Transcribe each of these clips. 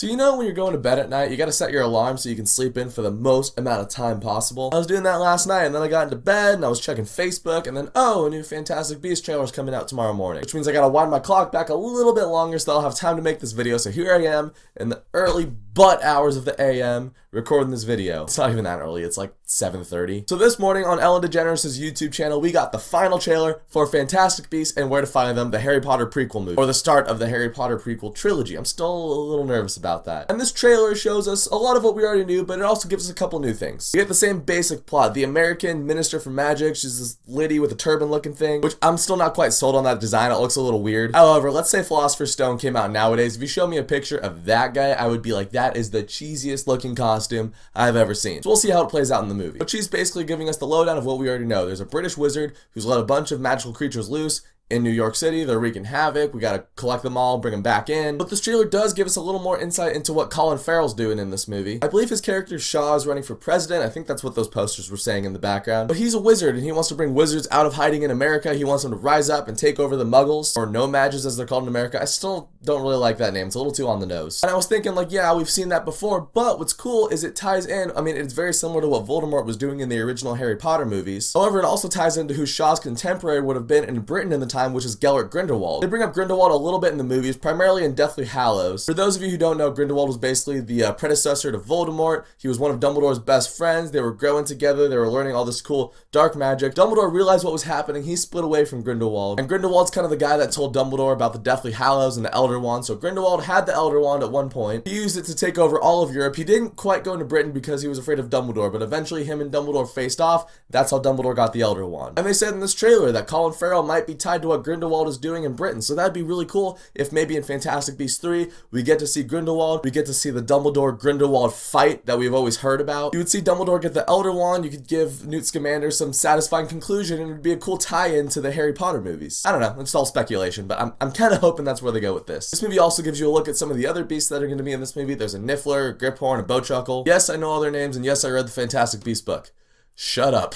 So you know when you're going to bed at night, you gotta set your alarm so you can sleep in for the most amount of time possible. I was doing that last night, and then I got into bed, and I was checking Facebook, and then, oh, a new Fantastic Beasts trailer is coming out tomorrow morning. Which means I gotta wind my clock back a little bit longer so I'll have time to make this video. So here I am, in the early butt hours of the AM, recording this video. It's not even that early, it's like 7:30. So this morning on Ellen DeGeneres' YouTube channel, we got the final trailer for Fantastic Beasts and Where to Find Them, the Harry Potter prequel movie, or the start of the Harry Potter prequel trilogy. I'm still a little nervous about that. And this trailer shows us a lot of what we already knew, but it also gives us a couple new things. We get the same basic plot. The American Minister for Magic, she's this lady with a turban looking thing, which I'm still not quite sold on that design. It looks a little weird. However, let's say Philosopher's Stone came out nowadays. If you show me a picture of that guy, I would be like, that is the cheesiest looking costume I've ever seen. So we'll see how it plays out in the movie. But she's basically giving us the lowdown of what we already know. There's a British wizard who's let a bunch of magical creatures loose in New York City. They're wreaking havoc. We gotta collect them all, bring them back in. But this trailer does give us a little more insight into what Colin Farrell's doing in this movie. I believe his character Shaw is running for president. I think that's what those posters were saying in the background. But he's a wizard, and he wants to bring wizards out of hiding in America. He wants them to rise up and take over the Muggles, or No-Mages as they're called in America. I still don't really like that name. It's a little too on the nose. And I was thinking, like, yeah, we've seen that before, but what's cool is it ties in. I mean, it's very similar to what Voldemort was doing in the original Harry Potter movies. However, it also ties into who Shaw's contemporary would have been in Britain in the time, which is Gellert Grindelwald. They bring up Grindelwald a little bit in the movies, primarily in Deathly Hallows. For those of you who don't know, Grindelwald was basically the predecessor to Voldemort. He was one of Dumbledore's best friends. They were growing together. They were learning all this cool dark magic. Dumbledore realized what was happening. He split away from Grindelwald. And Grindelwald's kind of the guy that told Dumbledore about the Deathly Hallows and the Elder Wand. So Grindelwald had the Elder Wand at one point. He used it to take over all of Europe. He didn't quite go into Britain because he was afraid of Dumbledore, but eventually him and Dumbledore faced off. That's how Dumbledore got the Elder Wand. And they said in this trailer that Colin Farrell might be tied to what Grindelwald is doing in Britain. So that'd be really cool if maybe in Fantastic Beasts 3, we get to see Grindelwald, we get to see the Dumbledore-Grindelwald fight that we've always heard about. You would see Dumbledore get the Elder Wand, you could give Newt Scamander some satisfying conclusion, and it would be a cool tie-in to the Harry Potter movies. I don't know, it's all speculation, but I'm kind of hoping that's where they go with this. This movie also gives you a look at some of the other beasts that are going to be in this movie. There's a Niffler, a Griphorn, a Bowtruckle. Yes, I know all their names, and yes, I read the Fantastic Beasts book. Shut up.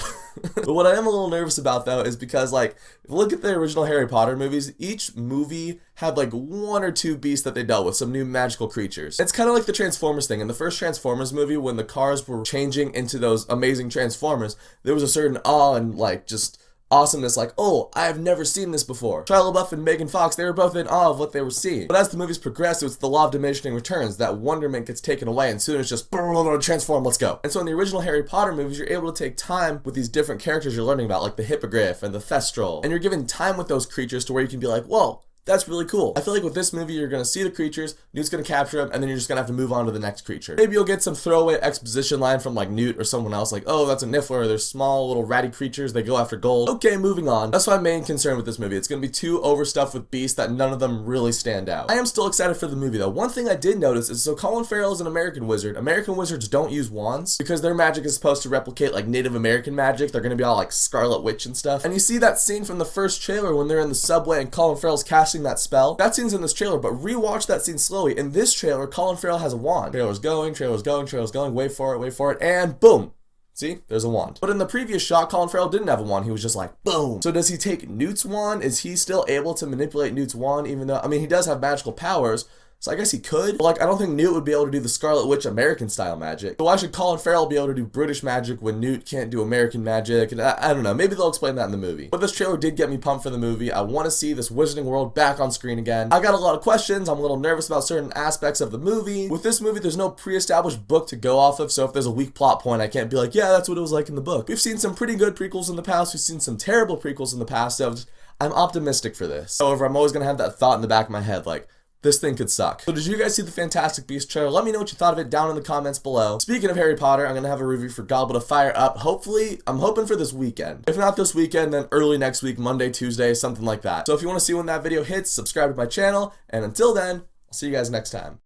But what I am a little nervous about, though, is because, like, if you look at the original Harry Potter movies, each movie had, like, one or two beasts that they dealt with, some new magical creatures. It's kind of like the Transformers thing. In the first Transformers movie, when the cars were changing into those amazing Transformers, there was a certain awe and, like, just awesomeness, like, oh, I have never seen this before. Shia LaBeouf and Megan Fox, they were both in awe of what they were seeing. But as the movies progress, it's the law of diminishing returns. That wonderment gets taken away, and soon it's just transform, let's go. And so in the original Harry Potter movies, you're able to take time with these different characters you're learning about, like the Hippogriff and the Thestral, and you're given time with those creatures to where you can be like, whoa, that's really cool. I feel like with this movie, you're going to see the creatures, Newt's going to capture them, and then you're just going to have to move on to the next creature. Maybe you'll get some throwaway exposition line from like Newt or someone else, like, oh, that's a Niffler, they're small little ratty creatures, they go after gold. Okay, moving on. That's my main concern with this movie. It's going to be too overstuffed with beasts that none of them really stand out. I am still excited for the movie though. One thing I did notice is, so Colin Farrell is an American wizard. American wizards don't use wands because their magic is supposed to replicate like Native American magic. They're going to be all like Scarlet Witch and stuff. And you see that scene from the first trailer when they're in the subway and Colin Farrell's casting that spell. That scene's in this trailer, but rewatch that scene slowly. In this trailer, Colin Farrell has a wand. Trailer's going, wait for it, and boom. See? There's a wand. But in the previous shot, Colin Farrell didn't have a wand. He was just like, boom. So does he take Newt's wand? Is he still able to manipulate Newt's wand even though, I mean, he does have magical powers, so I guess he could. But like, I don't think Newt would be able to do the Scarlet Witch American style magic. So why should Colin Farrell be able to do British magic when Newt can't do American magic? And I don't know, maybe they'll explain that in the movie. But this trailer did get me pumped for the movie. I want to see this wizarding world back on screen again. I got a lot of questions. I'm a little nervous about certain aspects of the movie. With this movie, there's no pre-established book to go off of, so if there's a weak plot point, I can't be like, yeah, that's what it was like in the book. We've seen some pretty good prequels in the past. We've seen some terrible prequels in the past, so I'm optimistic for this. However, I'm always going to have that thought in the back of my head, like, this thing could suck. So did you guys see the Fantastic Beasts trailer? Let me know what you thought of it down in the comments below. Speaking of Harry Potter, I'm going to have a review for Goblet of Fire up. Hopefully, I'm hoping for this weekend. If not this weekend, then early next week, Monday, Tuesday, something like that. So if you want to see when that video hits, subscribe to my channel. And until then, I'll see you guys next time.